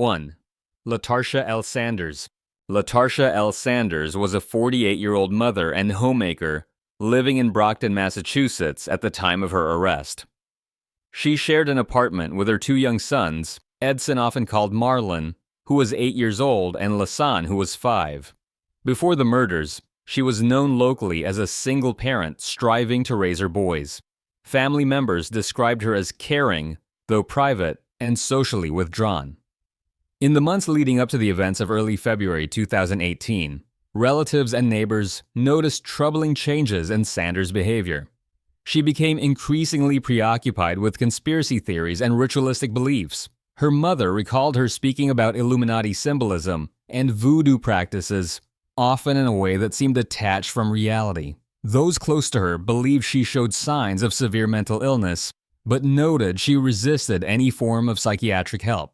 1. Latarsha L. Sanders. Latarsha L. Sanders was a 48-year-old mother and homemaker living in Brockton, Massachusetts at the time of her arrest. She shared an apartment with her two young sons, Edson, often called Marlon, who was 8 years old, and Lasan, who was 5. Before the murders, she was known locally as a single parent striving to raise her boys. Family members described her as caring, though private, and socially withdrawn. In the months leading up to the events of early February 2018, relatives and neighbors noticed troubling changes in Sanders' behavior. She became increasingly preoccupied with conspiracy theories and ritualistic beliefs. Her mother recalled her speaking about Illuminati symbolism and voodoo practices, often in a way that seemed detached from reality. Those close to her believed she showed signs of severe mental illness, but noted she resisted any form of psychiatric help.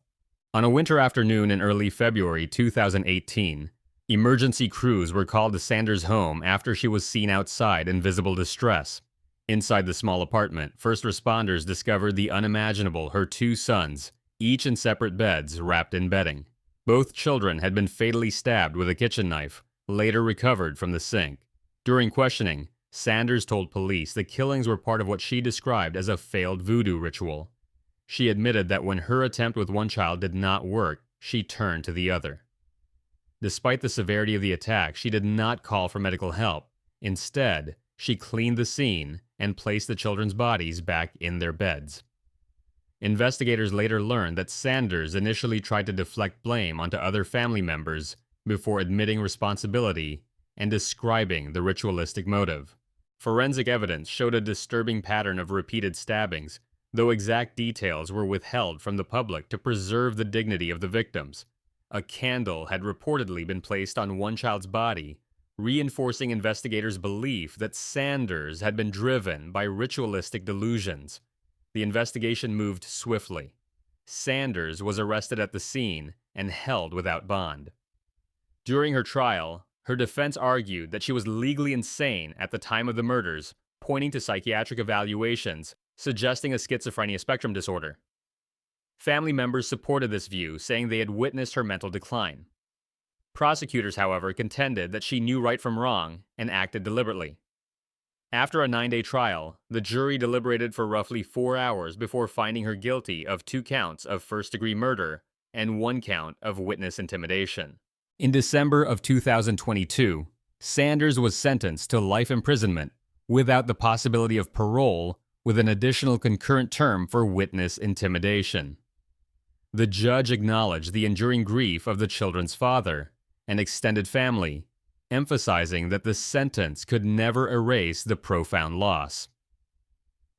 On a winter afternoon in early February 2018, emergency crews were called to Sanders' home after she was seen outside in visible distress. Inside the small apartment, first responders discovered the unimaginable: her two sons, each in separate beds, wrapped in bedding. Both children had been fatally stabbed with a kitchen knife, later recovered from the sink. During questioning, Sanders told police the killings were part of what she described as a failed voodoo ritual. She admitted that when her attempt with one child did not work, she turned to the other. Despite the severity of the attack, she did not call for medical help. Instead, she cleaned the scene and placed the children's bodies back in their beds. Investigators later learned that Sanders initially tried to deflect blame onto other family members before admitting responsibility and describing the ritualistic motive. Forensic evidence showed a disturbing pattern of repeated stabbings, though exact details were withheld from the public to preserve the dignity of the victims. A candle had reportedly been placed on one child's body, reinforcing investigators' belief that Sanders had been driven by ritualistic delusions. The investigation moved swiftly. Sanders was arrested at the scene and held without bond. During her trial, her defense argued that she was legally insane at the time of the murders, pointing to psychiatric evaluations suggesting a schizophrenia spectrum disorder. Family members supported this view, saying they had witnessed her mental decline. Prosecutors, however, contended that she knew right from wrong and acted deliberately. After a 9-day trial, the jury deliberated for roughly 4 hours before finding her guilty of 2 counts of first-degree murder and 1 count of witness intimidation. In December of 2022, Sanders was sentenced to life imprisonment without the possibility of parole, with an additional concurrent term for witness intimidation. The judge acknowledged the enduring grief of the children's father and extended family, emphasizing that the sentence could never erase the profound loss.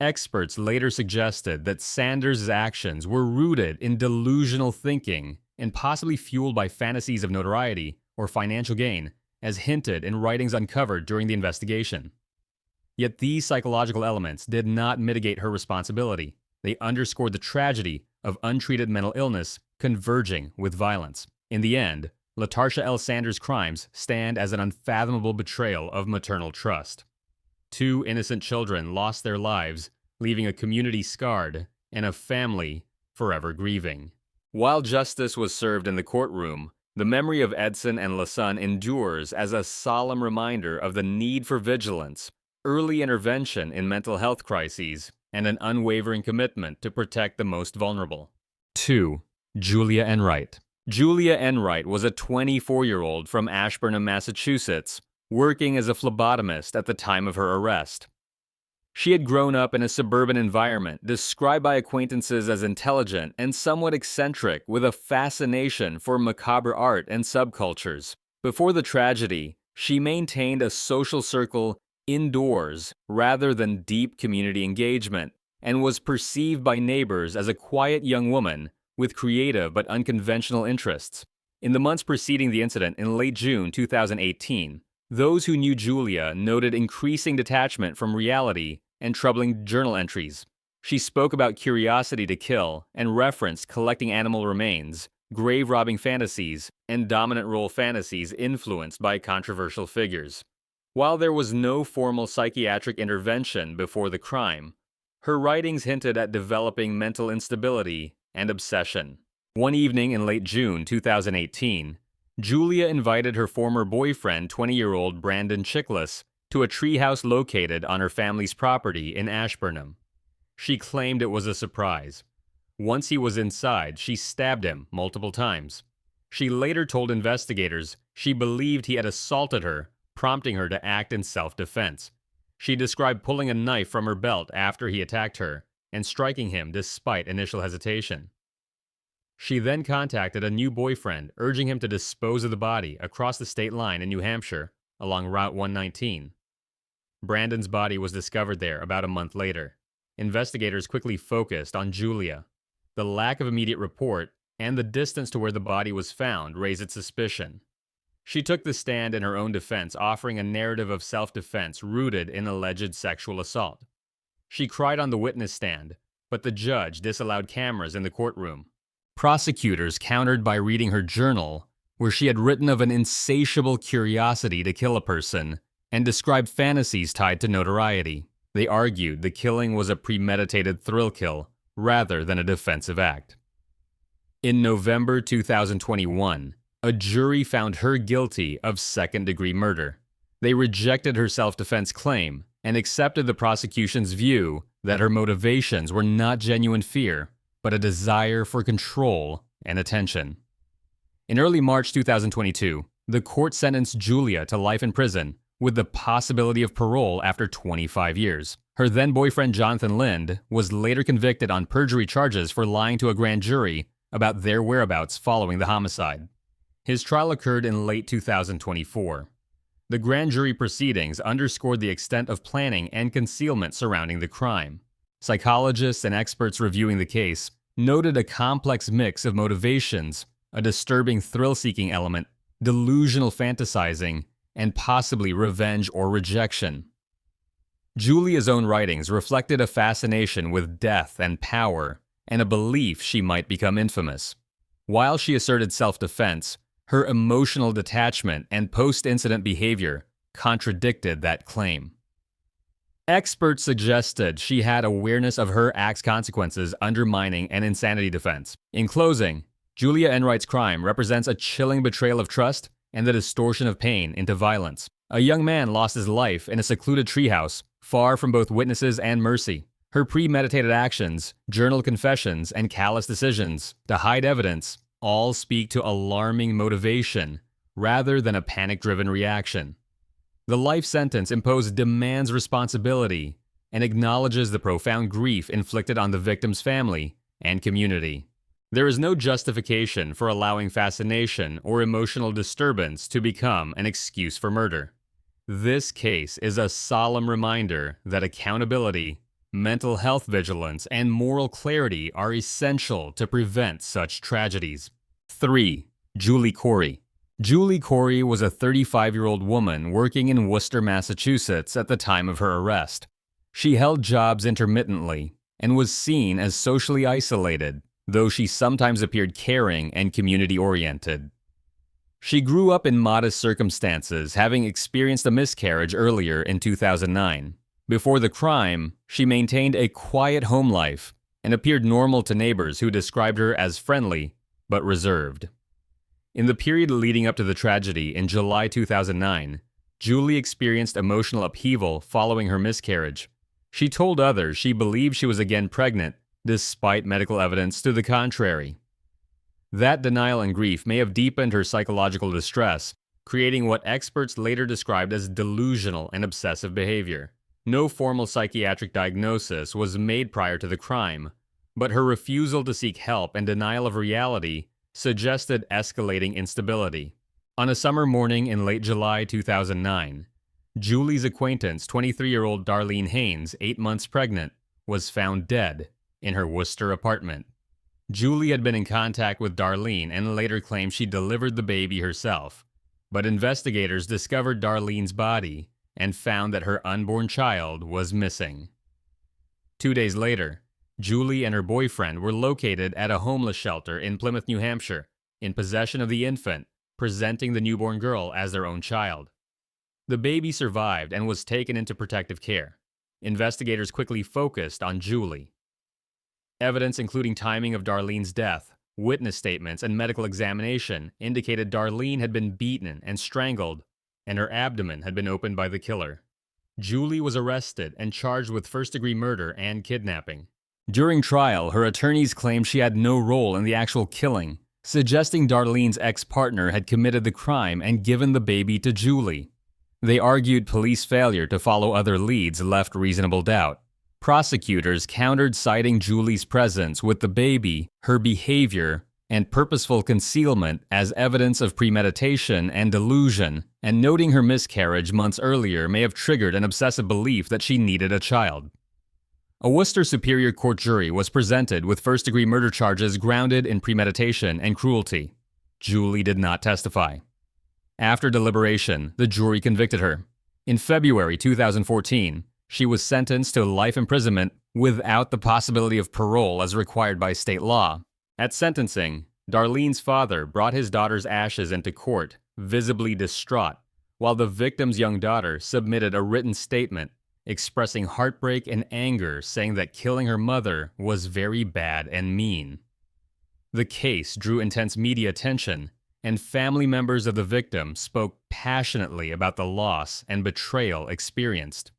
Experts later suggested that Sanders' actions were rooted in delusional thinking and possibly fueled by fantasies of notoriety or financial gain, as hinted in writings uncovered during the investigation. Yet these psychological elements did not mitigate her responsibility. They underscored the tragedy of untreated mental illness converging with violence. In the end, Latarsha L. Sanders' crimes stand as an unfathomable betrayal of maternal trust. 2 innocent children lost their lives, leaving a community scarred and a family forever grieving. While justice was served in the courtroom, the memory of Edson and Lasan endures as a solemn reminder of the need for vigilance, early intervention in mental health crises, and an unwavering commitment to protect the most vulnerable. 2. Julia Enright. Julia Enright was a 24-year-old from Ashburnham, Massachusetts, working as a phlebotomist at the time of her arrest. She had grown up in a suburban environment described by acquaintances as intelligent and somewhat eccentric, with a fascination for macabre art and subcultures. Before the tragedy, she maintained a social circle indoors rather than deep community engagement, and was perceived by neighbors as a quiet young woman with creative but unconventional interests. In the months preceding the incident in late June 2018, those who knew Julia noted increasing detachment from reality and troubling journal entries. She spoke about curiosity to kill and referenced collecting animal remains, grave-robbing fantasies, and dominant role fantasies influenced by controversial figures. While there was no formal psychiatric intervention before the crime, her writings hinted at developing mental instability and obsession. One evening in late June 2018, Julia invited her former boyfriend, 20-year-old Brandon Chickless, to a treehouse located on her family's property in Ashburnham. She claimed it was a surprise. Once he was inside, she stabbed him multiple times. She later told investigators she believed he had assaulted her, prompting her to act in self-defense. She described pulling a knife from her belt after he attacked her and striking him despite initial hesitation. She then contacted a new boyfriend, urging him to dispose of the body across the state line in New Hampshire along Route 119. Brandon's body was discovered there about a month later. Investigators quickly focused on Julia. The lack of immediate report and the distance to where the body was found raised suspicion. She took the stand in her own defense, offering a narrative of self-defense rooted in alleged sexual assault. She cried on the witness stand, but the judge disallowed cameras in the courtroom. Prosecutors countered by reading her journal, where she had written of an insatiable curiosity to kill a person and described fantasies tied to notoriety. They argued the killing was a premeditated thrill kill rather than a defensive act. In November 2021, a jury found her guilty of second-degree murder. They rejected her self-defense claim and accepted the prosecution's view that her motivations were not genuine fear, but a desire for control and attention. In early March 2022, the court sentenced Julia to life in prison with the possibility of parole after 25 years. Her then-boyfriend Jonathan Lind was later convicted on perjury charges for lying to a grand jury about their whereabouts following the homicide. His trial occurred in late 2024. The grand jury proceedings underscored the extent of planning and concealment surrounding the crime. Psychologists and experts reviewing the case noted a complex mix of motivations, a disturbing thrill-seeking element, delusional fantasizing, and possibly revenge or rejection. Julia's own writings reflected a fascination with death and power, and a belief she might become infamous. While she asserted self-defense, her emotional detachment and post-incident behavior contradicted that claim. Experts suggested she had awareness of her act's consequences, undermining an insanity defense. In closing, Julia Enright's crime represents a chilling betrayal of trust and the distortion of pain into violence. A young man lost his life in a secluded treehouse, far from both witnesses and mercy. Her premeditated actions, journal confessions, and callous decisions to hide evidence all speak to alarming motivation rather than a panic-driven reaction. The life sentence imposed demands responsibility and acknowledges the profound grief inflicted on the victim's family and community. There is no justification for allowing fascination or emotional disturbance to become an excuse for murder. This case is a solemn reminder that accountability, mental health vigilance, and moral clarity are essential to prevent such tragedies. 3. Julie Corey. Julie Corey was a 35-year-old woman working in Worcester, Massachusetts at the time of her arrest. She held jobs intermittently and was seen as socially isolated, though she sometimes appeared caring and community-oriented. She grew up in modest circumstances, having experienced a miscarriage earlier in 2009. Before the crime, she maintained a quiet home life and appeared normal to neighbors who described her as friendly but reserved. In the period leading up to the tragedy in July 2009, Julie experienced emotional upheaval following her miscarriage. She told others she believed she was again pregnant, despite medical evidence to the contrary. That denial and grief may have deepened her psychological distress, creating what experts later described as delusional and obsessive behavior. No formal psychiatric diagnosis was made prior to the crime, but her refusal to seek help and denial of reality suggested escalating instability. On a summer morning in late July 2009, Julie's acquaintance, 23-year-old Darlene Haynes, 8 months pregnant, was found dead in her Worcester apartment. Julie had been in contact with Darlene and later claimed she delivered the baby herself, but investigators discovered Darlene's body and found that her unborn child was missing. 2 days later, Julie and her boyfriend were located at a homeless shelter in Plymouth, New Hampshire, in possession of the infant, presenting the newborn girl as their own child. The baby survived and was taken into protective care. Investigators quickly focused on Julie. Evidence including timing of Darlene's death, Witness statements and medical examination indicated Darlene had been beaten and strangled, and her abdomen had been opened by the killer. Julie was arrested and charged with first-degree murder and kidnapping. During trial, her attorneys claimed she had no role in the actual killing, suggesting Darlene's ex-partner had committed the crime and given the baby to Julie. They argued police failure to follow other leads left reasonable doubt. Prosecutors countered citing Julie's presence with the baby, her behavior, and purposeful concealment as evidence of premeditation and delusion, and noting her miscarriage months earlier may have triggered an obsessive belief that she needed a child. A Worcester Superior Court jury was presented with first-degree murder charges grounded in premeditation and cruelty. Julie did not testify. After deliberation, the jury convicted her. In February 2014, she was sentenced to life imprisonment without the possibility of parole as required by state law. At sentencing, Darlene's father brought his daughter's ashes into court, visibly distraught, while the victim's young daughter submitted a written statement expressing heartbreak and anger, saying that killing her mother was very bad and mean. The case drew intense media attention, and family members of the victim spoke passionately about the loss and betrayal experienced.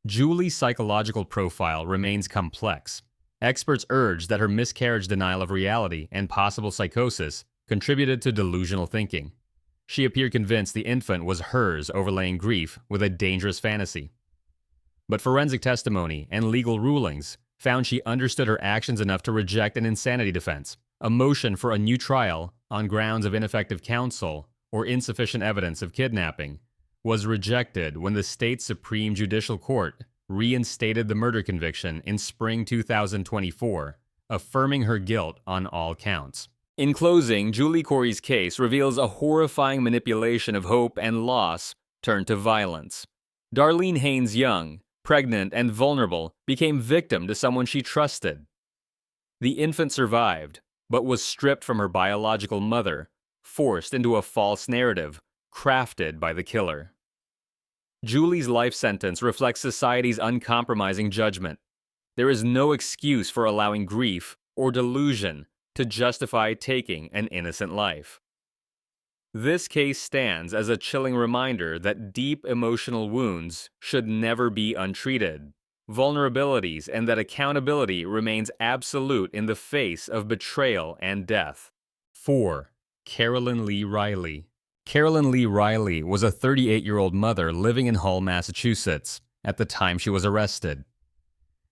Julie's psychological profile remains complex. Experts urge that her miscarriage denial of reality and possible psychosis contributed to delusional thinking. She appeared convinced the infant was hers, overlaying grief with a dangerous fantasy. But forensic testimony and legal rulings found she understood her actions enough to reject an insanity defense. A motion for a new trial on grounds of ineffective counsel or insufficient evidence of kidnapping was rejected when the state's Supreme Judicial Court reinstated the murder conviction in spring 2024, affirming her guilt on all counts. In closing, Julie Corey's case reveals a horrifying manipulation of hope and loss turned to violence. Darlene Haynes Young, pregnant and vulnerable, became victim to someone she trusted. The infant survived, but was stripped from her biological mother, forced into a false narrative crafted by the killer. Julie's life sentence reflects society's uncompromising judgment. There is no excuse for allowing grief or delusion to justify taking an innocent life. This case stands as a chilling reminder that deep emotional wounds should never be untreated, vulnerabilities, and that accountability remains absolute in the face of betrayal and death. 4. Carolyn Lee Riley. Carolyn Lee Riley was a 38-year-old mother living in Hull, Massachusetts, at the time she was arrested.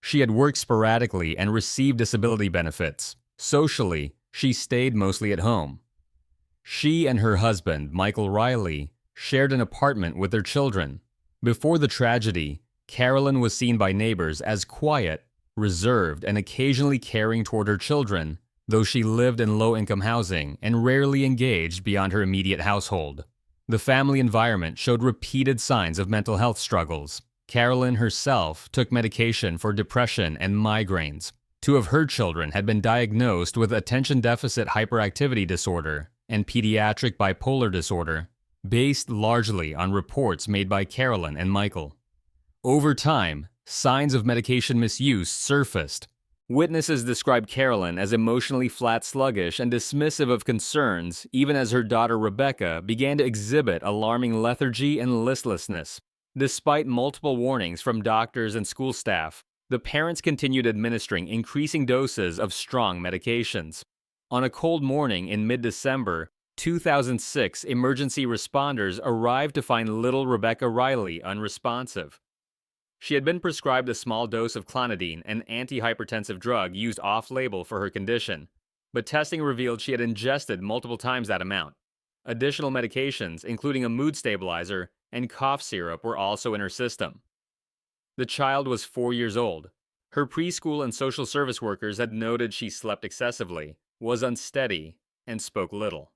She had worked sporadically and received disability benefits. Socially, she stayed mostly at home. She and her husband, Michael Riley, shared an apartment with their children. Before the tragedy, Carolyn was seen by neighbors as quiet, reserved, and occasionally caring toward her children, though she lived in low-income housing and rarely engaged beyond her immediate household. The family environment showed repeated signs of mental health struggles. Carolyn herself took medication for depression and migraines. 2 of her children had been diagnosed with attention deficit hyperactivity disorder and pediatric bipolar disorder, based largely on reports made by Carolyn and Michael. Over time, signs of medication misuse surfaced. Witnesses described Carolyn as emotionally flat, sluggish, and dismissive of concerns, even as her daughter Rebecca began to exhibit alarming lethargy and listlessness. Despite multiple warnings from doctors and school staff, the parents continued administering increasing doses of strong medications. On a cold morning in mid-December 2006, emergency responders arrived to find little Rebecca Riley unresponsive. She had been prescribed a small dose of clonidine, an antihypertensive drug used off-label for her condition, but testing revealed she had ingested multiple times that amount. Additional medications, including a mood stabilizer and cough syrup, were also in her system. The child was 4 years old. Her preschool and social service workers had noted she slept excessively, was unsteady, and spoke little.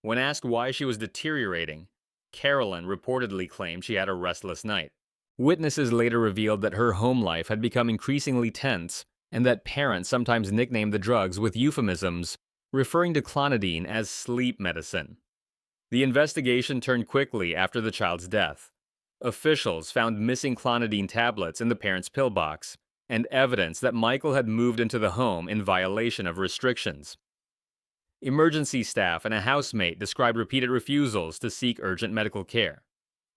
When asked why she was deteriorating, Carolyn reportedly claimed she had a restless night. Witnesses later revealed that her home life had become increasingly tense and that parents sometimes nicknamed the drugs with euphemisms, referring to clonidine as sleep medicine. The investigation turned quickly after the child's death. Officials found missing clonidine tablets in the parents' pillbox and evidence that Michael had moved into the home in violation of restrictions. Emergency staff and a housemate described repeated refusals to seek urgent medical care.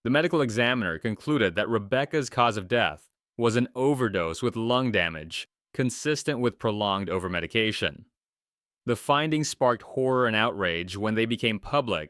The medical examiner concluded that Rebecca's cause of death was an overdose with lung damage, consistent with prolonged overmedication. The findings sparked horror and outrage when they became public,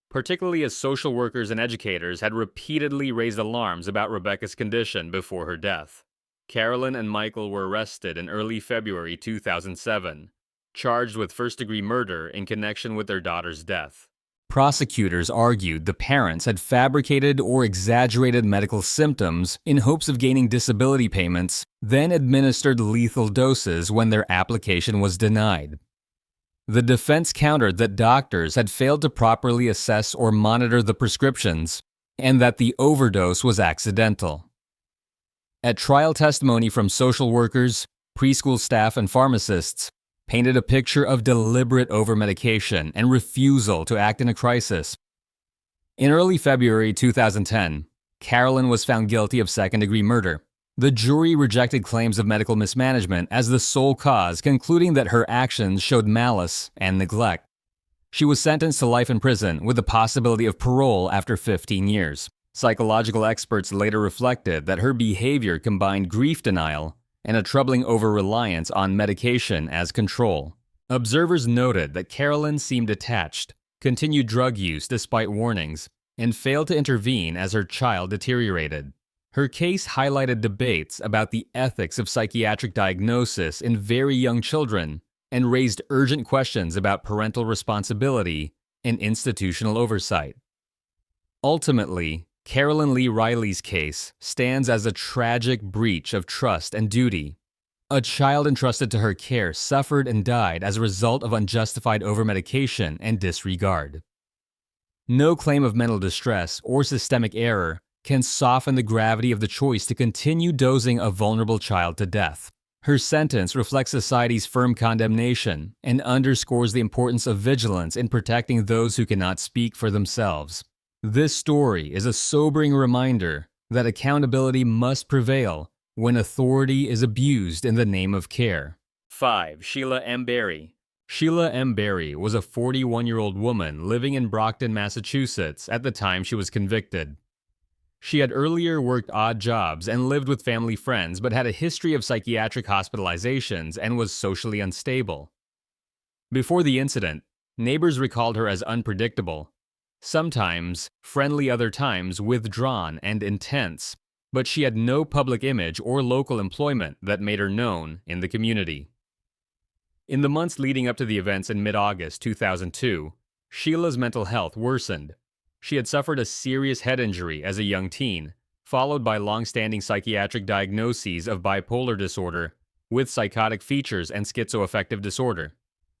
particularly as social workers and educators had repeatedly raised alarms about Rebecca's condition before her death. Carolyn and Michael were arrested in early February 2007, charged with first-degree murder in connection with their daughter's death. Prosecutors argued the parents had fabricated or exaggerated medical symptoms in hopes of gaining disability payments, then administered lethal doses when their application was denied. The defense countered that doctors had failed to properly assess or monitor the prescriptions, and that the overdose was accidental. At trial, testimony from social workers, preschool staff, and pharmacists painted a picture of deliberate overmedication and refusal to act in a crisis. In early February 2010, Carolyn was found guilty of second-degree murder. The jury rejected claims of medical mismanagement as the sole cause, concluding that her actions showed malice and neglect. She was sentenced to life in prison with the possibility of parole after 15 years. Psychological experts later reflected that her behavior combined grief denial and a troubling over-reliance on medication as control. Observers noted that Carolyn seemed detached, continued drug use despite warnings, and failed to intervene as her child deteriorated. Her case highlighted debates about the ethics of psychiatric diagnosis in very young children and raised urgent questions about parental responsibility and institutional oversight. Ultimately, Carolyn Lee Riley's case stands as a tragic breach of trust and duty. A child entrusted to her care suffered and died as a result of unjustified overmedication and disregard. No claim of mental distress or systemic error can soften the gravity of the choice to continue dosing a vulnerable child to death. Her sentence reflects society's firm condemnation and underscores the importance of vigilance in protecting those who cannot speak for themselves. This story is a sobering reminder that accountability must prevail when authority is abused in the name of care. 5. Sheila M. Berry. Sheila M. Berry was a 41-year-old woman living in Brockton, Massachusetts at the time she was convicted. She had earlier worked odd jobs and lived with family friends, but had a history of psychiatric hospitalizations and was socially unstable. Before the incident, neighbors recalled her as unpredictable, sometimes friendly, other times withdrawn and intense, but she had no public image or local employment that made her known in the community. In the months leading up to the events in mid-August 2002, Sheila's mental health worsened. She had suffered a serious head injury as a young teen, followed by long-standing psychiatric diagnoses of bipolar disorder with psychotic features and schizoaffective disorder.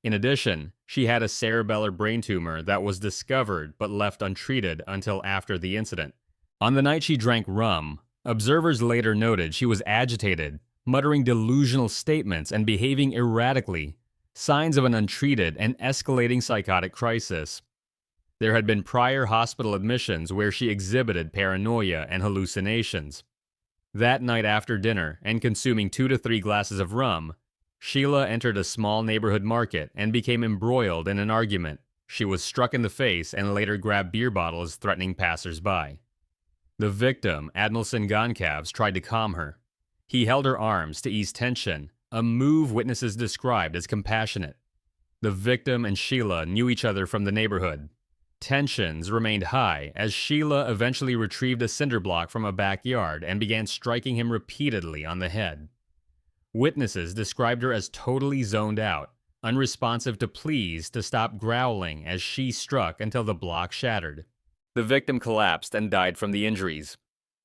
In addition, she had a cerebellar brain tumor that was discovered but left untreated until after the incident. On the night she drank rum, observers later noted she was agitated, muttering delusional statements and behaving erratically, signs of an untreated and escalating psychotic crisis. There had been prior hospital admissions where she exhibited paranoia and hallucinations. That night after dinner and consuming 2 to 3 glasses of rum, Sheila entered a small neighborhood market and became embroiled in an argument. She was struck in the face and later grabbed beer bottles, threatening passers-by. The victim, Admelson Goncalves, tried to calm her. He held her arms to ease tension, a move witnesses described as compassionate. The victim and Sheila knew each other from the neighborhood. Tensions remained high as Sheila eventually retrieved a cinder block from a backyard and began striking him repeatedly on the head. Witnesses described her as totally zoned out, unresponsive to pleas to stop growling as she struck until the block shattered. The victim collapsed and died from the injuries.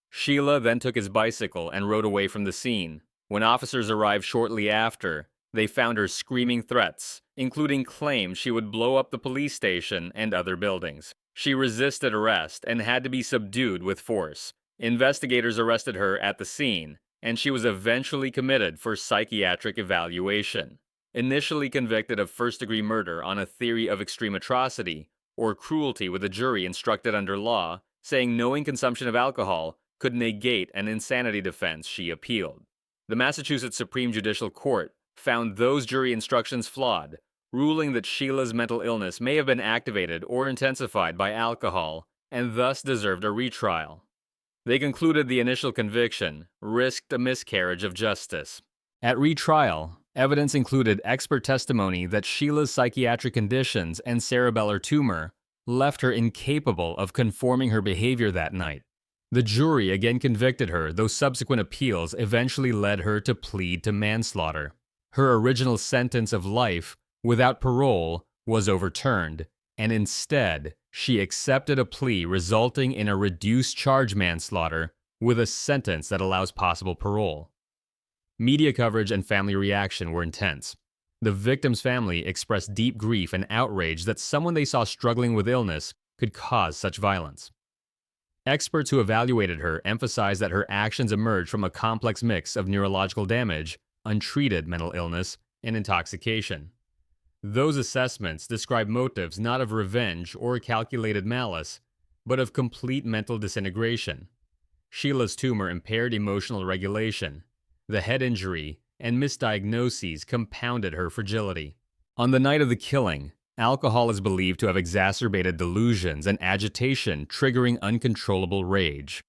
Sheila then took his bicycle and rode away from the scene. When officers arrived shortly after, they found her screaming threats, including claims she would blow up the police station and other buildings. She resisted arrest and had to be subdued with force. Investigators arrested her at the scene, and she was eventually committed for psychiatric evaluation. Initially convicted of first-degree murder on a theory of extreme atrocity, or cruelty with a jury instructed under law, saying knowing consumption of alcohol could negate an insanity defense, she appealed. The Massachusetts Supreme Judicial Court found those jury instructions flawed, ruling that Sheila's mental illness may have been activated or intensified by alcohol and thus deserved a retrial. They concluded the initial conviction risked a miscarriage of justice. At retrial, evidence included expert testimony that Sheila's psychiatric conditions and cerebellar tumor left her incapable of conforming her behavior that night. The jury again convicted her, though subsequent appeals eventually led her to plead to manslaughter. Her original sentence of life without parole was overturned, and instead, she accepted a plea resulting in a reduced charge manslaughter with a sentence that allows possible parole. Media coverage and family reaction were intense. The victim's family expressed deep grief and outrage that someone they saw struggling with illness could cause such violence. Experts who evaluated her emphasized that her actions emerged from a complex mix of neurological damage, untreated mental illness, and intoxication. Those assessments describe motives not of revenge or calculated malice, but of complete mental disintegration. Sheila's tumor impaired emotional regulation. The head injury and misdiagnoses compounded her fragility. On the night of the killing, alcohol is believed to have exacerbated delusions and agitation, triggering uncontrollable rage.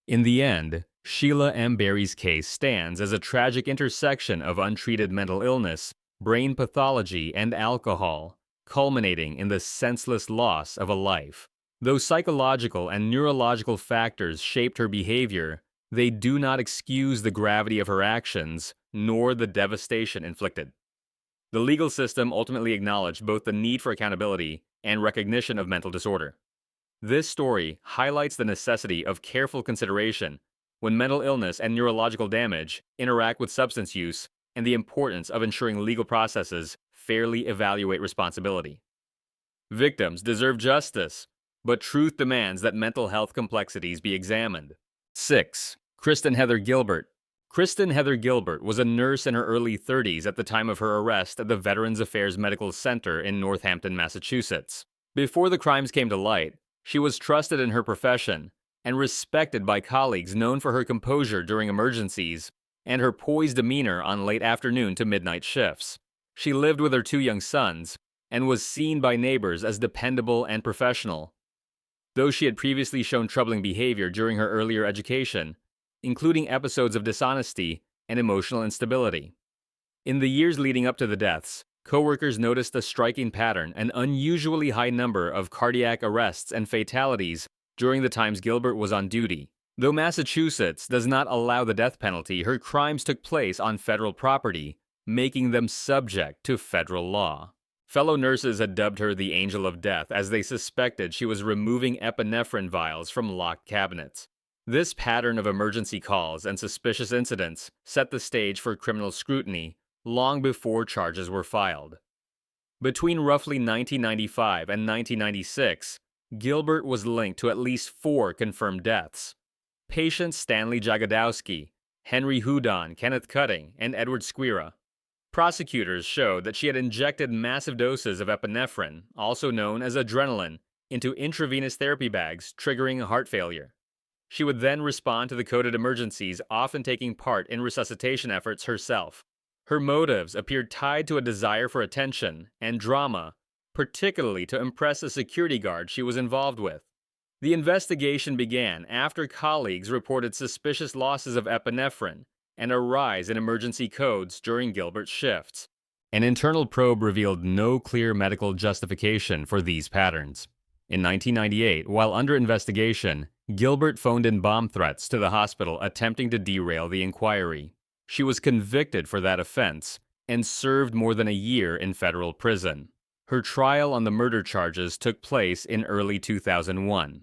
In the end, Sheila M. Berry's case stands as a tragic intersection of untreated mental illness, brain pathology, and alcohol, culminating in the senseless loss of a life. Though psychological and neurological factors shaped her behavior, they do not excuse the gravity of her actions, nor the devastation inflicted. The legal system ultimately acknowledged both the need for accountability and recognition of mental disorder. This story highlights the necessity of careful consideration when mental illness and neurological damage interact with substance use, and the importance of ensuring legal processes fairly evaluate responsibility. Victims deserve justice, but truth demands that mental health complexities be examined. 6. Kristen Heather Gilbert. Kristen Heather Gilbert was a nurse in her early 30s at the time of her arrest at the Veterans Affairs Medical Center in Northampton, Massachusetts. Before the crimes came to light, she was trusted in her profession and respected by colleagues known for her composure during emergencies and her poised demeanor on late afternoon to midnight shifts. She lived with her 2 young sons and was seen by neighbors as dependable and professional. Though she had previously shown troubling behavior during her earlier education, including episodes of dishonesty and emotional instability. In the years leading up to the deaths, coworkers noticed a striking pattern, an unusually high number of cardiac arrests and fatalities during the times Gilbert was on duty. Though Massachusetts does not allow the death penalty, her crimes took place on federal property, making them subject to federal law. Fellow nurses had dubbed her the Angel of Death as they suspected she was removing epinephrine vials from locked cabinets. This pattern of emergency calls and suspicious incidents set the stage for criminal scrutiny long before charges were filed. Between roughly 1995 and 1996, Gilbert was linked to at least 4 confirmed deaths. Patients Stanley Jagodowski, Henry Houdon, Kenneth Cutting, and Edward Squira. Prosecutors showed that she had injected massive doses of epinephrine, also known as adrenaline, into intravenous therapy bags, triggering heart failure. She would then respond to the coded emergencies, often taking part in resuscitation efforts herself. Her motives appeared tied to a desire for attention and drama, particularly to impress a security guard she was involved with. The investigation began after colleagues reported suspicious losses of epinephrine and a rise in emergency codes during Gilbert's shifts. An internal probe revealed no clear medical justification for these patterns. In 1998, while under investigation, Gilbert phoned in bomb threats to the hospital attempting to derail the inquiry. She was convicted for that offense and served more than a year in federal prison. Her trial on the murder charges took place in early 2001.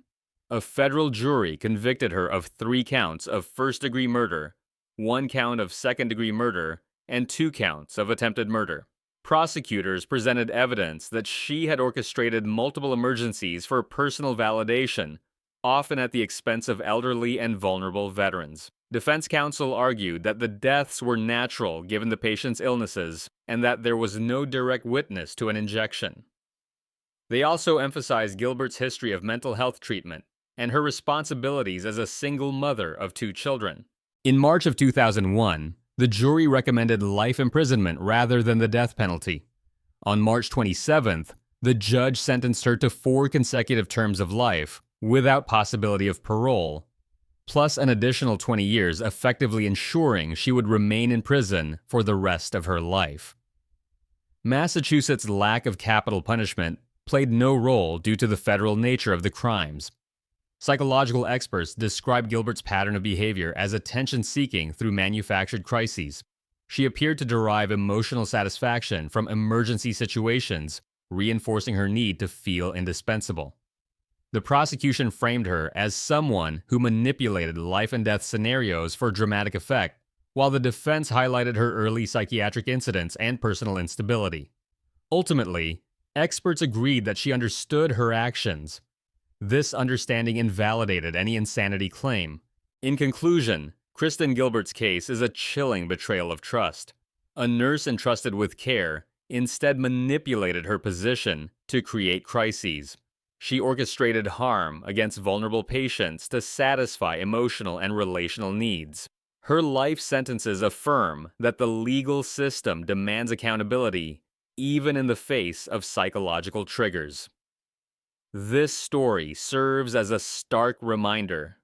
A federal jury convicted her of 3 counts of first-degree murder, 1 count of second-degree murder, and 2 counts of attempted murder. Prosecutors presented evidence that she had orchestrated multiple emergencies for personal validation, often at the expense of elderly and vulnerable veterans. Defense counsel argued that the deaths were natural given the patient's illnesses and that there was no direct witness to an injection. They also emphasized Gilbert's history of mental health treatment and her responsibilities as a single mother of 2 children. In March of 2001, the jury recommended life imprisonment rather than the death penalty. On March 27th, the judge sentenced her to 4 consecutive terms of life without possibility of parole, plus an additional 20 years, effectively ensuring she would remain in prison for the rest of her life. Massachusetts' lack of capital punishment played no role due to the federal nature of the crimes. Psychological experts describe Gilbert's pattern of behavior as attention-seeking through manufactured crises. She appeared to derive emotional satisfaction from emergency situations, reinforcing her need to feel indispensable. The prosecution framed her as someone who manipulated life-and-death scenarios for dramatic effect, while the defense highlighted her early psychiatric incidents and personal instability. Ultimately, experts agreed that she understood her actions. This understanding invalidated any insanity claim. In conclusion, Kristen Gilbert's case is a chilling betrayal of trust. A nurse entrusted with care instead manipulated her position to create crises. She orchestrated harm against vulnerable patients to satisfy emotional and relational needs. Her life sentences affirm that the legal system demands accountability, even in the face of psychological triggers. This story serves as a stark reminder.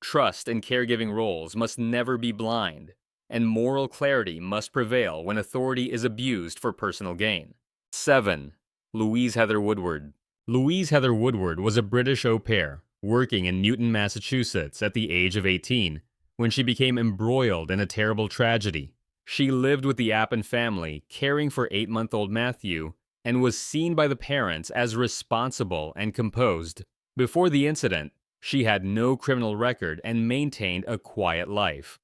Trust in caregiving roles must never be blind, and moral clarity must prevail when authority is abused for personal gain. 7. Louise Heather Woodward. Louise Heather Woodward was a British au pair working in Newton, Massachusetts at the age of 18 when she became embroiled in a terrible tragedy. She lived with the Toppan family, caring for 8-month-old Matthew, and was seen by the parents as responsible and composed. Before the incident, she had no criminal record and maintained a quiet life.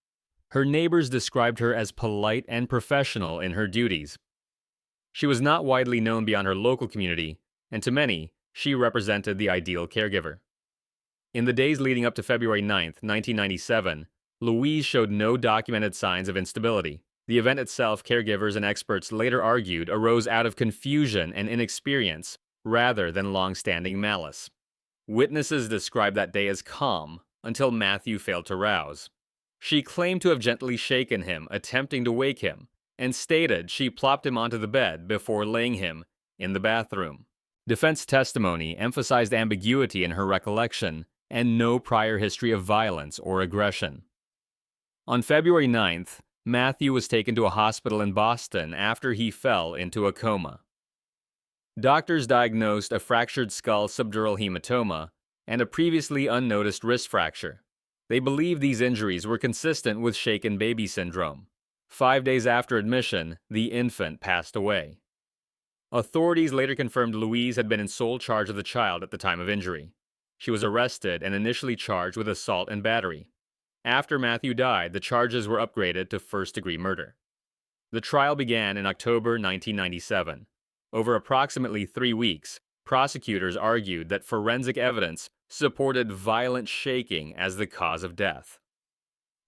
Her neighbors described her as polite and professional in her duties. She was not widely known beyond her local community, and to many, she represented the ideal caregiver. In the days leading up to February 9, 1997, Louise showed no documented signs of instability. The event itself, caregivers and experts later argued, arose out of confusion and inexperience rather than long-standing malice. Witnesses described that day as calm until Matthew failed to rouse. She claimed to have gently shaken him, attempting to wake him, and stated she plopped him onto the bed before laying him in the bathroom. Defense testimony emphasized ambiguity in her recollection and no prior history of violence or aggression. On February 9th, Matthew was taken to a hospital in Boston after he fell into a coma. Doctors diagnosed a fractured skull subdural hematoma and a previously unnoticed wrist fracture. They believed these injuries were consistent with shaken baby syndrome. 5 days after admission, the infant passed away. Authorities later confirmed Louise had been in sole charge of the child at the time of injury. She was arrested and initially charged with assault and battery. After Matthew died, the charges were upgraded to first-degree murder. The trial began in October 1997. Over approximately 3 weeks, prosecutors argued that forensic evidence supported violent shaking as the cause of death.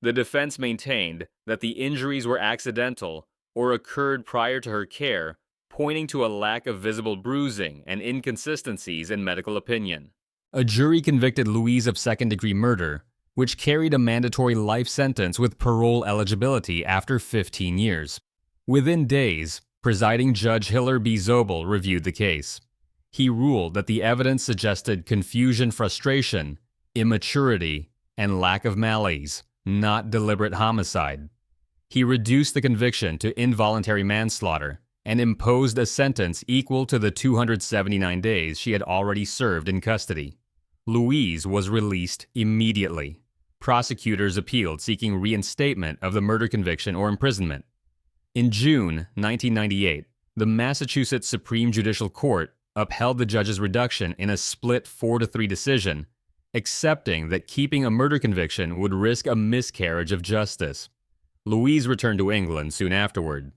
The defense maintained that the injuries were accidental or occurred prior to her care, pointing to a lack of visible bruising and inconsistencies in medical opinion. A jury convicted Louise of second-degree murder, which carried a mandatory life sentence with parole eligibility after 15 years. Within days, presiding Judge Hiller B. Zobel reviewed the case. He ruled that the evidence suggested confusion, frustration, immaturity, and lack of malice, not deliberate homicide. He reduced the conviction to involuntary manslaughter and imposed a sentence equal to the 279 days she had already served in custody. Louise was released immediately. Prosecutors appealed seeking reinstatement of the murder conviction or imprisonment. In June 1998, the Massachusetts Supreme Judicial Court upheld the judge's reduction in a split 4-3 decision, accepting that keeping a murder conviction would risk a miscarriage of justice. Louise returned to England soon afterward.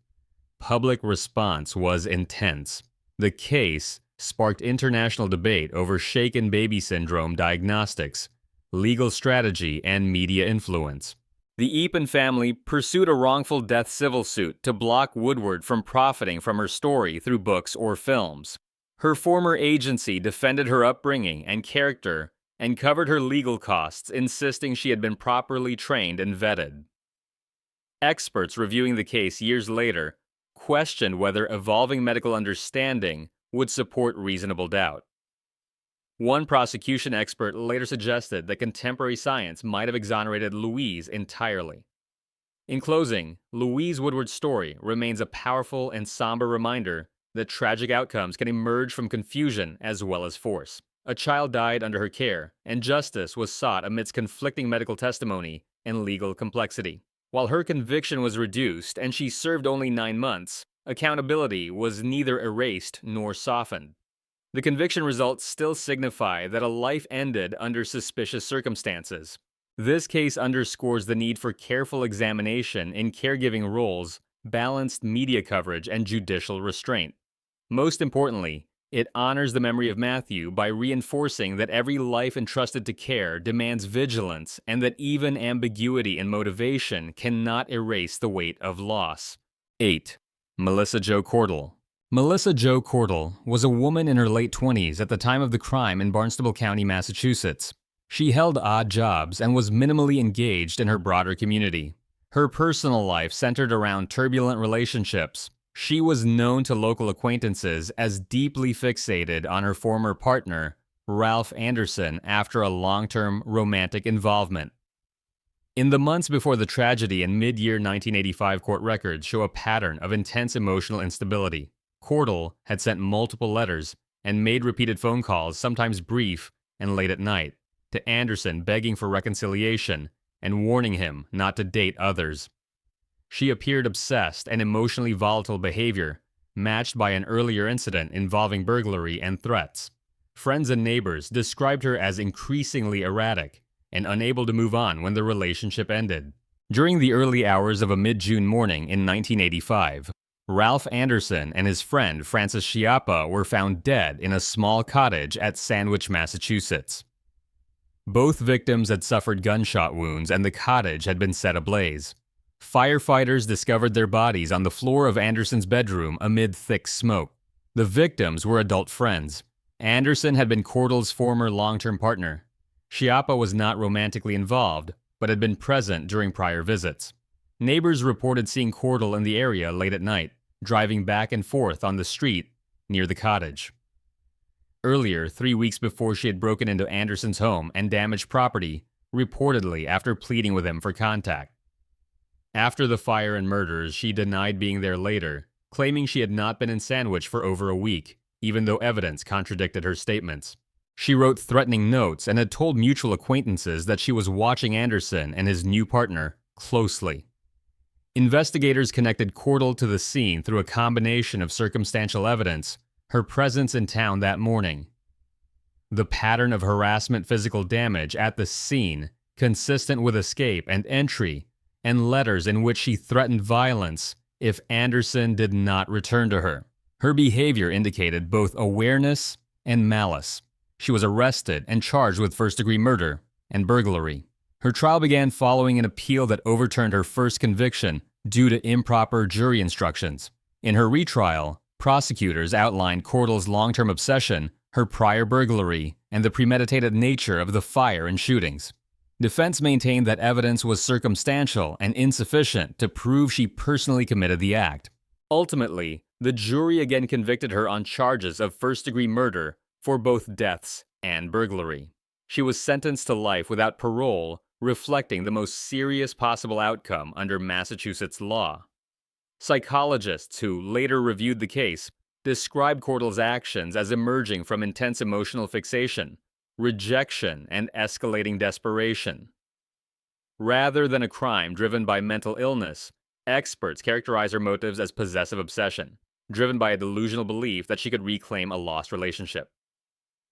Public response was intense. The case sparked international debate over shaken baby syndrome diagnostics, legal strategy, and media influence. The Toppan family pursued a wrongful death civil suit to block Woodward from profiting from her story through books or films. Her former agency defended her upbringing and character and covered her legal costs, insisting she had been properly trained and vetted. Experts reviewing the case years later questioned whether evolving medical understanding would support reasonable doubt. One prosecution expert later suggested that contemporary science might have exonerated Louise entirely. In closing, Louise Woodward's story remains a powerful and somber reminder that tragic outcomes can emerge from confusion as well as force. A child died under her care, and justice was sought amidst conflicting medical testimony and legal complexity. While her conviction was reduced and she served only 9 months, accountability was neither erased nor softened. The conviction results still signify that a life ended under suspicious circumstances. This case underscores the need for careful examination in caregiving roles, balanced media coverage, and judicial restraint. Most importantly, it honors the memory of Matthew by reinforcing that every life entrusted to care demands vigilance and that even ambiguity in motivation cannot erase the weight of loss. 8. Melissa Jo Cordle. Melissa Jo Cordle was a woman in her late 20s at the time of the crime in Barnstable County, Massachusetts. She held odd jobs and was minimally engaged in her broader community. Her personal life centered around turbulent relationships. She was known to local acquaintances as deeply fixated on her former partner, Ralph Anderson, after a long-term romantic involvement. In the months before the tragedy in mid-year 1985, court records show a pattern of intense emotional instability. Cordle had sent multiple letters and made repeated phone calls, sometimes brief and late at night, to Anderson begging for reconciliation and warning him not to date others. She appeared obsessed and emotionally volatile behavior, matched by an earlier incident involving burglary and threats. Friends and neighbors described her as increasingly erratic and unable to move on when the relationship ended. During the early hours of a mid-June morning in 1985, Ralph Anderson and his friend Francis Schiappa were found dead in a small cottage at Sandwich, Massachusetts. Both victims had suffered gunshot wounds and the cottage had been set ablaze. Firefighters discovered their bodies on the floor of Anderson's bedroom amid thick smoke. The victims were adult friends. Anderson had been Cordle's former long-term partner. Schiappa was not romantically involved, but had been present during prior visits. Neighbors reported seeing Cordle in the area late at night, driving back and forth on the street near the cottage. Earlier, 3 weeks before she had broken into Anderson's home and damaged property, reportedly after pleading with him for contact. After the fire and murders, she denied being there later, claiming she had not been in Sandwich for over a week, even though evidence contradicted her statements. She wrote threatening notes and had told mutual acquaintances that she was watching Anderson and his new partner closely. Investigators connected Cordle to the scene through a combination of circumstantial evidence, her presence in town that morning, the pattern of harassment, physical damage at the scene, consistent with escape and entry, and letters in which she threatened violence if Anderson did not return to her. Her behavior indicated both awareness and malice. She was arrested and charged with first-degree murder and burglary. Her trial began following an appeal that overturned her first conviction due to improper jury instructions. In her retrial, prosecutors outlined Cordle's long-term obsession, her prior burglary, and the premeditated nature of the fire and shootings. Defense maintained that evidence was circumstantial and insufficient to prove she personally committed the act. Ultimately, the jury again convicted her on charges of first-degree murder for both deaths and burglary. She was sentenced to life without parole, reflecting the most serious possible outcome under Massachusetts law. Psychologists who later reviewed the case described Cordle's actions as emerging from intense emotional fixation, rejection, and escalating desperation. Rather than a crime driven by mental illness, experts characterize her motives as possessive obsession, driven by a delusional belief that she could reclaim a lost relationship.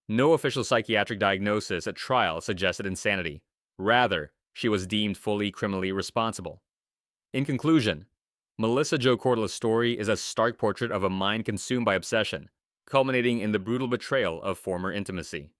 No official psychiatric diagnosis at trial suggested insanity. Rather, she was deemed fully criminally responsible. In conclusion, Melissa Jo Cordle's story is a stark portrait of a mind consumed by obsession, culminating in the brutal betrayal of former intimacy.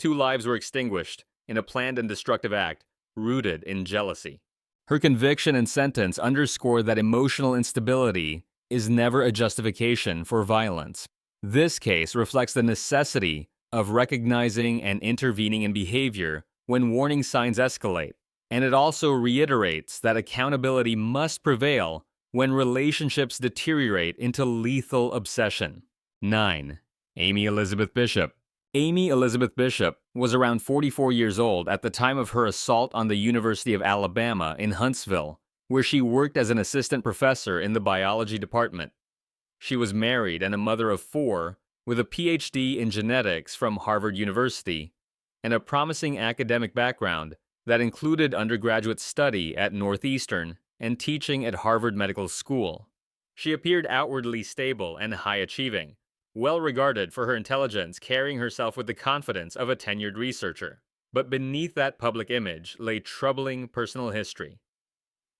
2 lives were extinguished in a planned and destructive act rooted in jealousy. Her conviction and sentence underscore that emotional instability is never a justification for violence. This case reflects the necessity of recognizing and intervening in behavior when warning signs escalate, and it also reiterates that accountability must prevail when relationships deteriorate into lethal obsession. 9. Amy Elizabeth Bishop. Amy Elizabeth Bishop was around 44 years old at the time of her assault on the University of Alabama in Huntsville, where she worked as an assistant professor in the biology department. She was married and a mother of 4, with a PhD in genetics from Harvard University, and a promising academic background that included undergraduate study at Northeastern and teaching at Harvard Medical School. She appeared outwardly stable and high-achieving, well regarded for her intelligence, carrying herself with the confidence of a tenured researcher. But beneath that public image lay troubling personal history.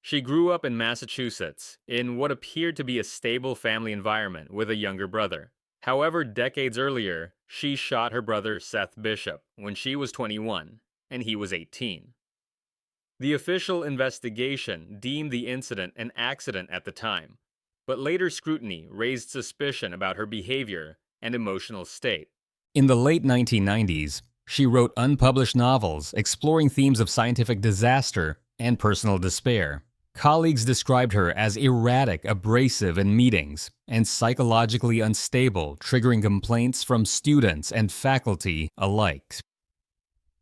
She grew up in Massachusetts, in what appeared to be a stable family environment with a younger brother. However, decades earlier, she shot her brother Seth Bishop when she was 21 and he was 18. The official investigation deemed the incident an accident at the time, but later scrutiny raised suspicion about her behavior and emotional state. In the late 1990s, she wrote unpublished novels exploring themes of scientific disaster and personal despair. Colleagues described her as erratic, abrasive in meetings, and psychologically unstable, triggering complaints from students and faculty alike.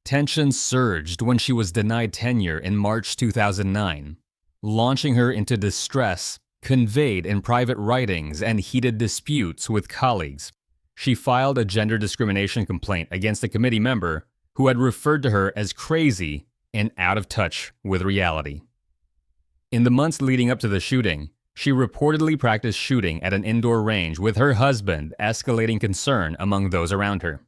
Tensions surged when she was denied tenure in March 2009, launching her into distress conveyed in private writings and heated disputes with colleagues. She filed a gender discrimination complaint against a committee member who had referred to her as crazy and out of touch with reality. In the months leading up to the shooting, she reportedly practiced shooting at an indoor range with her husband, escalating concern among those around her.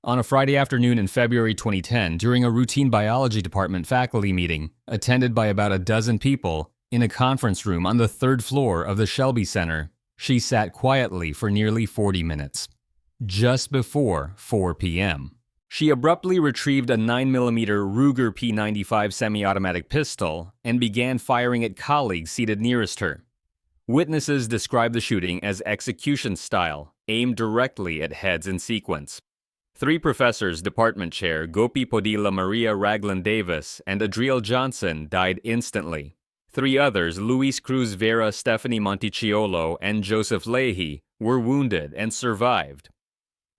On a Friday afternoon in February 2010, during a routine biology department faculty meeting attended by about a dozen people in a conference room on the 3rd floor of the Shelby Center, she sat quietly for nearly 40 minutes. Just before 4 p.m., she abruptly retrieved a 9mm Ruger P95 semi-automatic pistol and began firing at colleagues seated nearest her. Witnesses described the shooting as execution style, aimed directly at heads in sequence. 3 professors, Department Chair Gopi Podila Maria Ragland Davis and Adriel Johnson, died instantly. 3 others, Louise Cruz Vera Stephanie Monticchiolo and Joseph Leahy, were wounded and survived,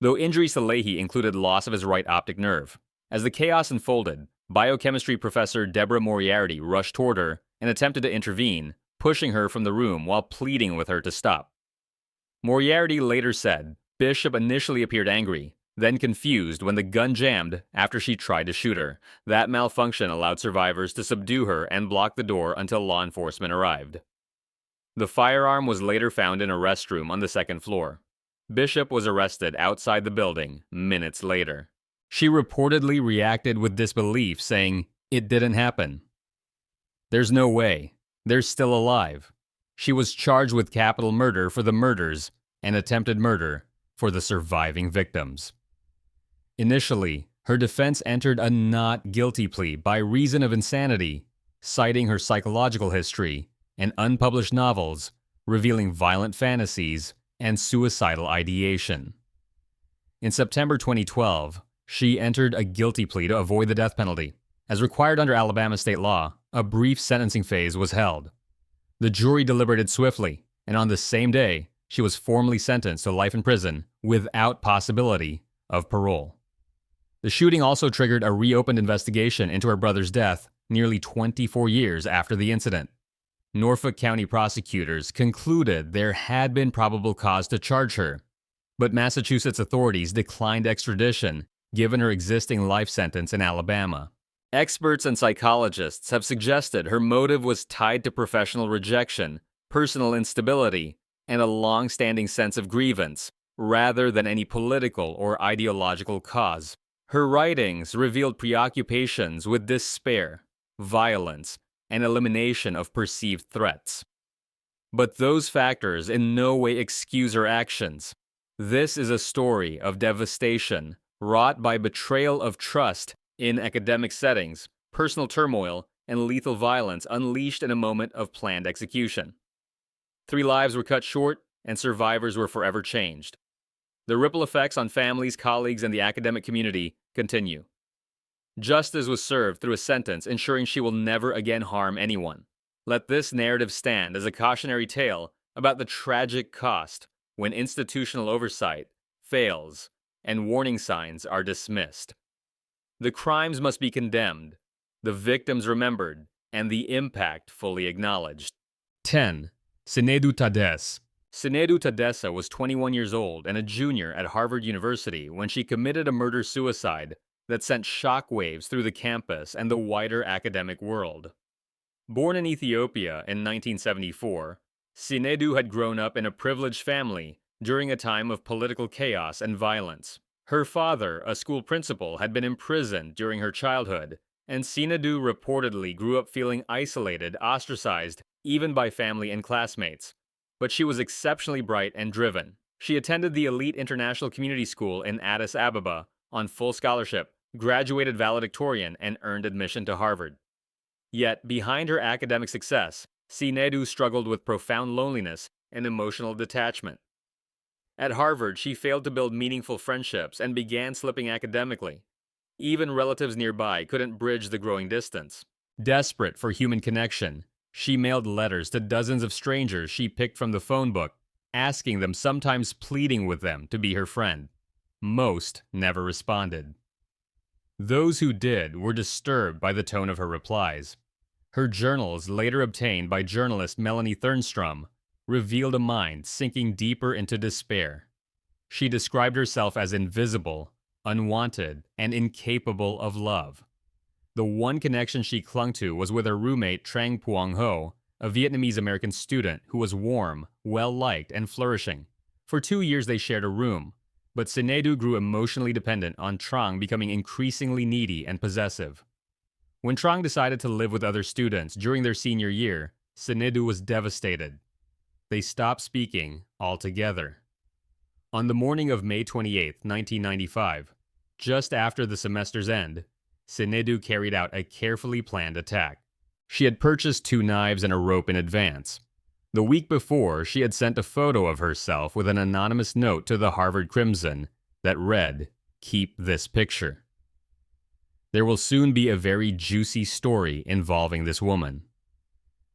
though injuries to Leahy included loss of his right optic nerve. As the chaos unfolded, biochemistry professor Deborah Moriarty rushed toward her and attempted to intervene, pushing her from the room while pleading with her to stop. Moriarty later said Bishop initially appeared angry, then confused when the gun jammed after she tried to shoot her. That malfunction allowed survivors to subdue her and block the door until law enforcement arrived. The firearm was later found in a restroom on the 2nd floor. Bishop was arrested outside the building minutes later. She reportedly reacted with disbelief, saying, "It didn't happen. There's no way. They're still alive." She was charged with capital murder for the murders and attempted murder for the surviving victims. Initially, her defense entered a not guilty plea by reason of insanity, citing her psychological history and unpublished novels revealing violent fantasies and suicidal ideation. In September 2012, she entered a guilty plea to avoid the death penalty. As required under Alabama state law, a brief sentencing phase was held. The jury deliberated swiftly, and on the same day, she was formally sentenced to life in prison without possibility of parole. The shooting also triggered a reopened investigation into her brother's death nearly 24 years after the incident. Norfolk County prosecutors concluded there had been probable cause to charge her, but Massachusetts authorities declined extradition given her existing life sentence in Alabama. Experts and psychologists have suggested her motive was tied to professional rejection, personal instability, and a long-standing sense of grievance, rather than any political or ideological cause. Her writings revealed preoccupations with despair, violence, and elimination of perceived threats. But those factors in no way excuse her actions. This is a story of devastation, wrought by betrayal of trust in academic settings, personal turmoil, and lethal violence unleashed in a moment of planned execution. 3 lives were cut short, and survivors were forever changed. The ripple effects on families, colleagues, and the academic community continue. Justice was served through a sentence ensuring she will never again harm anyone. Let this narrative stand as a cautionary tale about the tragic cost when institutional oversight fails and warning signs are dismissed. The crimes must be condemned, the victims remembered, and the impact fully acknowledged. 10. Sinedu Tadesse. Sinedu Tadesse was 21 years old and a junior at Harvard University when she committed a murder-suicide that sent shockwaves through the campus and the wider academic world. Born in Ethiopia in 1974, Sinedu had grown up in a privileged family during a time of political chaos and violence. Her father, a school principal, had been imprisoned during her childhood, and Sinedu reportedly grew up feeling isolated, ostracized, even by family and classmates. But she was exceptionally bright and driven. She attended the elite international community school in Addis Ababa on full scholarship, graduated valedictorian, and earned admission to Harvard. Yet, behind her academic success, Sinedu struggled with profound loneliness and emotional detachment. At Harvard, she failed to build meaningful friendships and began slipping academically. Even relatives nearby couldn't bridge the growing distance. Desperate for human connection, she mailed letters to dozens of strangers she picked from the phone book, asking them, sometimes pleading with them, to be her friend. Most never responded. Those who did were disturbed by the tone of her replies. Her journals, later obtained by journalist Melanie Thernstrom, revealed a mind sinking deeper into despair. She described herself as invisible, unwanted, and incapable of love. The one connection she clung to was with her roommate Trang Puong Ho, a Vietnamese-American student who was warm, well-liked, and flourishing. For 2 years they shared a room, but Sinedu grew emotionally dependent on Trang, becoming increasingly needy and possessive. When Trang decided to live with other students during their senior year, Sinedu was devastated. They stopped speaking altogether. On the morning of May 28, 1995, just after the semester's end, Sinedu carried out a carefully planned attack. She had purchased 2 knives and a rope in advance. The week before, she had sent a photo of herself with an anonymous note to the Harvard Crimson that read, "Keep this picture." There will soon be a very juicy story involving this woman.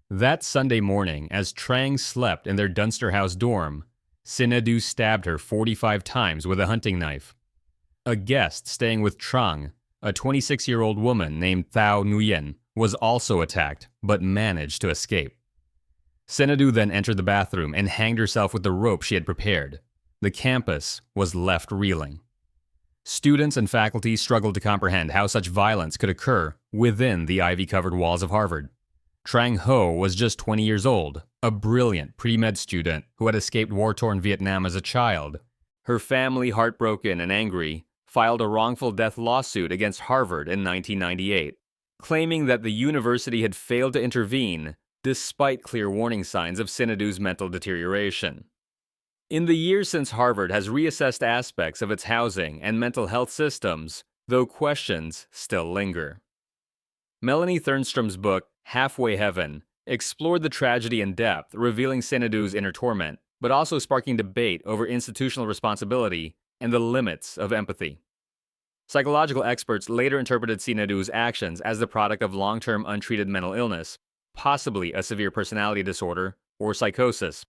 That Sunday morning, as Trang slept in their Dunster House dorm, Sinedu stabbed her 45 times with a hunting knife. A guest staying with Trang, a 26-year-old woman named Thao Nguyen, was also attacked, but managed to escape. Sinedu then entered the bathroom and hanged herself with the rope she had prepared. The campus was left reeling. Students and faculty struggled to comprehend how such violence could occur within the ivy-covered walls of Harvard. Trang Ho was just 20 years old, a brilliant pre-med student who had escaped war-torn Vietnam as a child. Her family, heartbroken and angry, filed a wrongful death lawsuit against Harvard in 1998, claiming that the university had failed to intervene despite clear warning signs of Sinedu's mental deterioration. In the years since, Harvard has reassessed aspects of its housing and mental health systems, though questions still linger. Melanie Thernstrom's book, Halfway Heaven, explored the tragedy in depth, revealing Sinedu's inner torment, but also sparking debate over institutional responsibility and the limits of empathy. Psychological experts later interpreted Sinedu's actions as the product of long-term untreated mental illness, possibly a severe personality disorder or psychosis.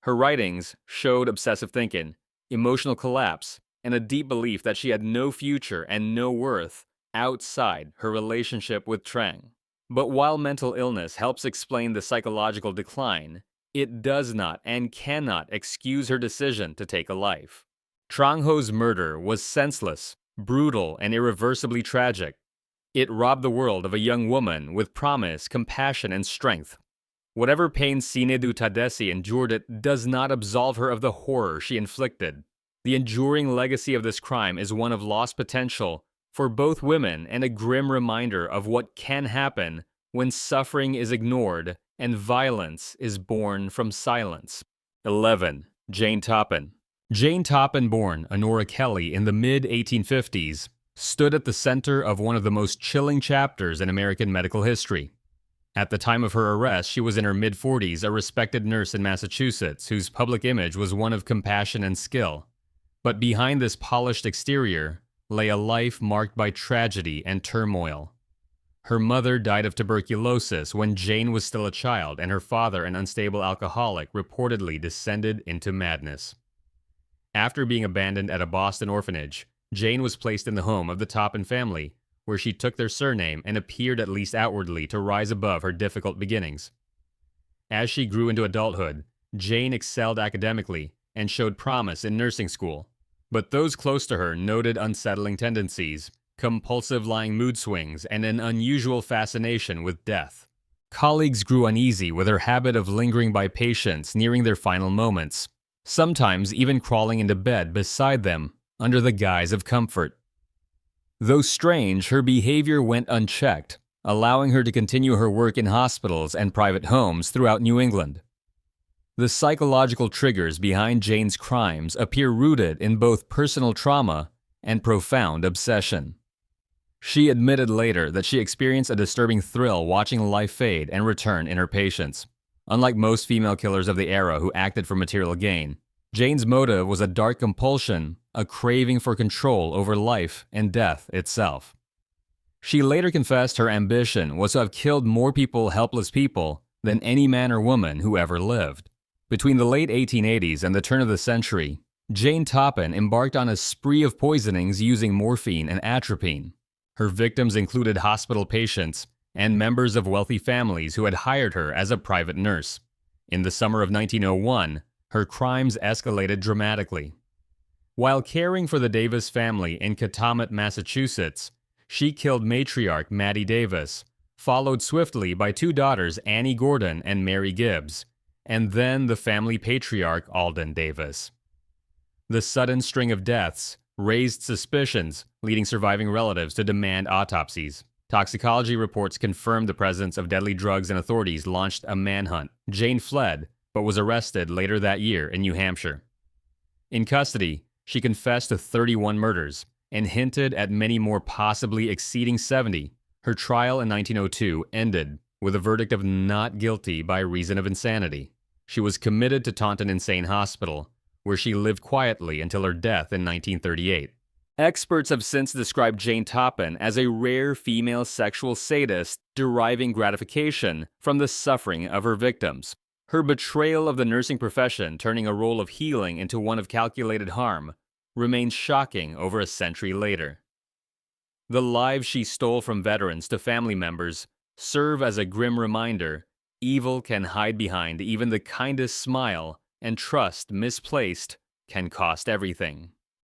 Her writings showed obsessive thinking, emotional collapse, and a deep belief that she had no future and no worth outside her relationship with Trang. But while mental illness helps explain the psychological decline, it does not and cannot excuse her decision to take a life. Trang Ho's murder was senseless, brutal, and irreversibly tragic. It robbed the world of a young woman with promise, compassion, and strength. Whatever pain Sinedu Tadesse endured, it does not absolve her of the horror she inflicted. The enduring legacy of this crime is one of lost potential for both women and a grim reminder of what can happen when suffering is ignored and violence is born from silence. 11. Jane Toppan. Jane Toppan, born Honora Kelly in the mid-1850s, stood at the center of one of the most chilling chapters in American medical history. At the time of her arrest, she was in her mid-40s, a respected nurse in Massachusetts whose public image was one of compassion and skill. But behind this polished exterior lay a life marked by tragedy and turmoil. Her mother died of tuberculosis when Jane was still a child, and her father, an unstable alcoholic, reportedly descended into madness. After being abandoned at a Boston orphanage, Jane was placed in the home of the Toppan family, where she took their surname and appeared at least outwardly to rise above her difficult beginnings. As she grew into adulthood, Jane excelled academically and showed promise in nursing school, but those close to her noted unsettling tendencies, compulsive lying mood swings, and an unusual fascination with death. Colleagues grew uneasy with her habit of lingering by patients nearing their final moments, sometimes even crawling into bed beside them under the guise of comfort. Though strange, her behavior went unchecked, allowing her to continue her work in hospitals and private homes throughout New England. The psychological triggers behind Jane's crimes appear rooted in both personal trauma and profound obsession. She admitted later that she experienced a disturbing thrill watching life fade and return in her patients. Unlike most female killers of the era who acted for material gain, Jane's motive was a dark compulsion, a craving for control over life and death itself. She later confessed her ambition was to have killed more helpless people, than any man or woman who ever lived. Between the late 1880s and the turn of the century, Jane Toppan embarked on a spree of poisonings using morphine and atropine. Her victims included hospital patients and members of wealthy families who had hired her as a private nurse. In the summer of 1901, her crimes escalated dramatically. While caring for the Davis family in Catawba, Massachusetts, she killed matriarch Mattie Davis, followed swiftly by two daughters Annie Gordon and Mary Gibbs, and then the family patriarch Alden Davis. The sudden string of deaths raised suspicions, leading surviving relatives to demand autopsies. Toxicology reports confirmed the presence of deadly drugs, and authorities launched a manhunt. Jane fled, but was arrested later that year in New Hampshire. In custody, she confessed to 31 murders and hinted at many more, possibly exceeding 70. Her trial in 1902 ended with a verdict of not guilty by reason of insanity. She was committed to Taunton Insane Hospital, where she lived quietly until her death in 1938. Experts have since described Jane Toppan as a rare female sexual sadist deriving gratification from the suffering of her victims. Her betrayal of the nursing profession, turning a role of healing into one of calculated harm, remains shocking over a century later. The lives she stole from veterans to family members serve as a grim reminder evil can hide behind even the kindest smile, and trust misplaced can cost everything.